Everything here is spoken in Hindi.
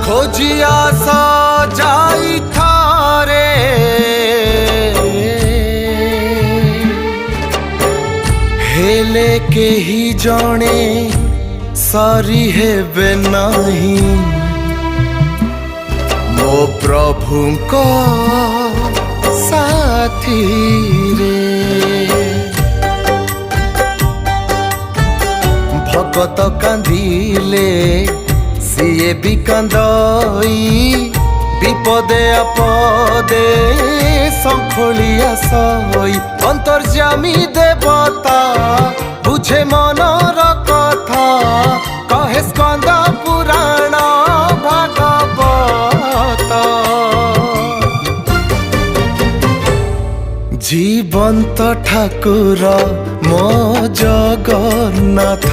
खोजिया सजाई थारे हेले के ही जणे सारी हेबे नहीं मो प्रभु को साथी रे भगत कांदिले सीए भी कांदई विपदे आपदे संखोलिया सई अंतर्जामी देवता बुझे मनर कथा कहे स्कंद पुराण भागवत जीवंत ठाकुर मो जगन्नाथ